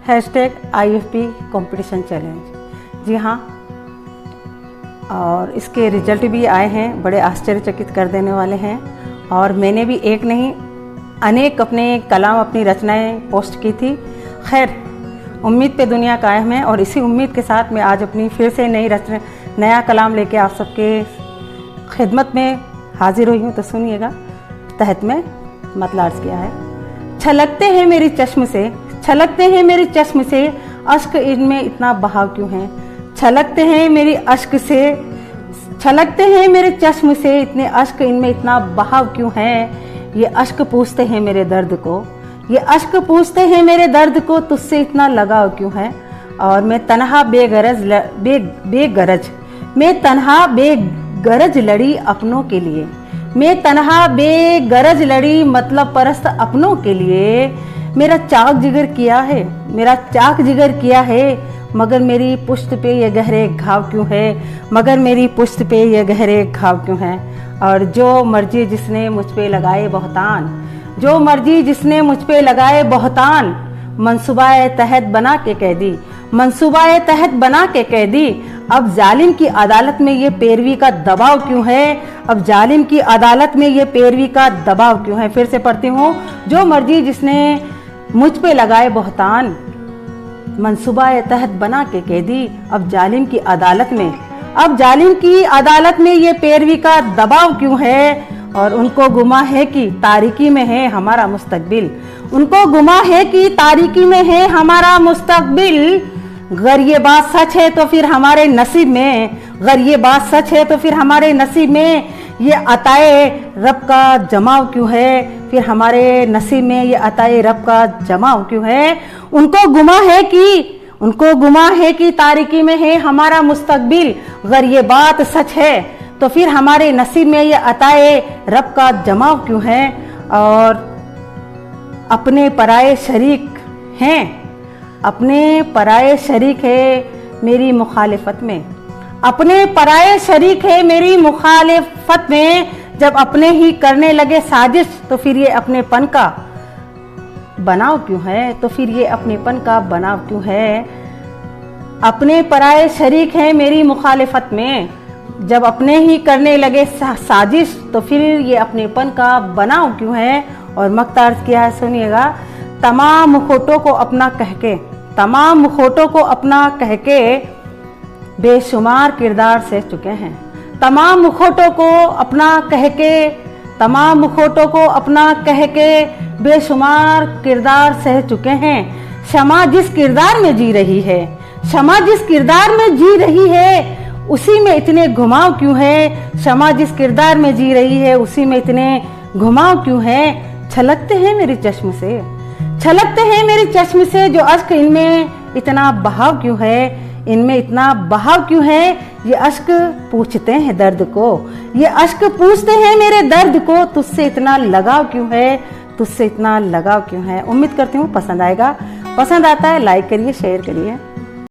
#IFP competition challenge. जी हाँ, और इसके रिजल्ट भी आए हैं, बड़े आश्चर्यचकित कर देने वाले हैं। और मैंने भी एक नहीं अनेक अपने कलाम, अपनी रचनाएं पोस्ट की थी। खैर, उम्मीद पे दुनिया कायम है, और इसी उम्मीद के साथ मैं आज अपनी फिर से नया कलाम लेके आप सबके खिदमत में हाजिर हुई हूँ। तो सुनिएगा, तहत में मतलब अर्ज किया है। छलकते हैं मेरी चश्म से, छलकते हैं मेरी चश्म से, अश्क इनमें इतना बहाव क्यों है। छलकते हैं मेरी अश्क से, छलकते हैं मेरे चश्म से, इतने अश्क इनमें इतना बहाव क्यों है। ये अश्क पूछते हैं मेरे दर्द को, ये अश्क पूछते हैं मेरे दर्द को, तुझसे इतना लगाव क्यों है। और मैं तन्हा बेगरज मैं तन्हा बेगरज लड़ी अपनों के लिए, मैं तन्हा बेगरज लड़ी मतलब परस्त अपनों के लिए। मेरा चाक जिगर किया है, मेरा चाक जिगर किया है, मगर मेरी पुश्त पे ये गहरे घाव क्यों है, मगर मेरी पुश्त पे ये गहरे घाव क्यों है। और जो मर्जी जिसने मुझ पे लगाए बहतान, जो मर्जी जिसने मुझ पे लगाए बहतान, मंसूबाए तहत बना के कह दी, मंसूबाए तहत बना के कह दी। अब जालिम की अदालत में ये पैरवी का दबाव क्यों है, अब जालिम की अदालत में ये पैरवी का दबाव क्यों है। फिर से पढ़ती हूँ, जो मर्जी जिसने मुझ पे लगाए बहतान, मंसूबाए तहत बना के कह दी। अब जालिम की अदालत में, अब जालिम की अदालत में ये पैरवी का दबाव क्यों है। और उनको गुमा है कि तारीकी में है हमारा मुस्तकबिल, उनको गुमा है कि तारीकी में है हमारा मुस्तकबिल। अगर ये बात सच है तो फिर हमारे नसीब में, अगर ये बात सच है तो फिर हमारे नसीब में ये अताए रब का जमाव क्यों है, फिर हमारे नसीब में ये अताए रब का जमाव क्यों है। उनको गुमा है कि, उनको गुमा है कि तारीकी में है हमारा मुस्तकबिल। अगर ये बात सच है तो फिर हमारे नसीब में ये अताए रब का जमाव क्यों है। और अपने पराए शरीक हैं, अपने पराए शरीक है मेरी मुखालिफत में, अपने पराए शरीक है मेरी मुखालिफत में। जब अपने ही करने लगे साजिश तो फिर ये अपनेपन का बनाव क्यों है, तो फिर ये अपनेपन का बनाव क्यों है। अपने पराए शरीक है मेरी मुखालिफत में, जब अपने ही करने लगे साजिश तो फिर ये अपनेपन का बनाव क्यों है। और मक्ता अर्ज किया है, सुनिएगा। तमाम मुखौटों को अपना कह के, तमाम मुखौटों को अपना कह के बेशुमार किरदार सह चुके हैं, तमाम मुखौटों को अपना कह के, तमाम मुखौटों को अपना कह के बेशुमार किरदार सह चुके हैं। शमा जिस किरदार में जी रही है, शमा जिस किरदार में जी रही है, उसी में इतने घुमाव क्यों है। शमा जिस किरदार में जी रही है, उसी में इतने घुमाव क्यों है। छलकते हैं मेरी चश्म से, छलकते हैं मेरी चश्म से, जो अश्क इनमें इतना बहाव क्यों है, इनमें इतना बहाव क्यों है। ये अश्क पूछते हैं दर्द को, ये अश्क पूछते हैं मेरे दर्द को, तुझसे इतना लगाव क्यों है, तुझसे इतना लगाव क्यों है। उम्मीद करती हूँ पसंद आएगा, पसंद आता है लाइक करिए, शेयर करिए।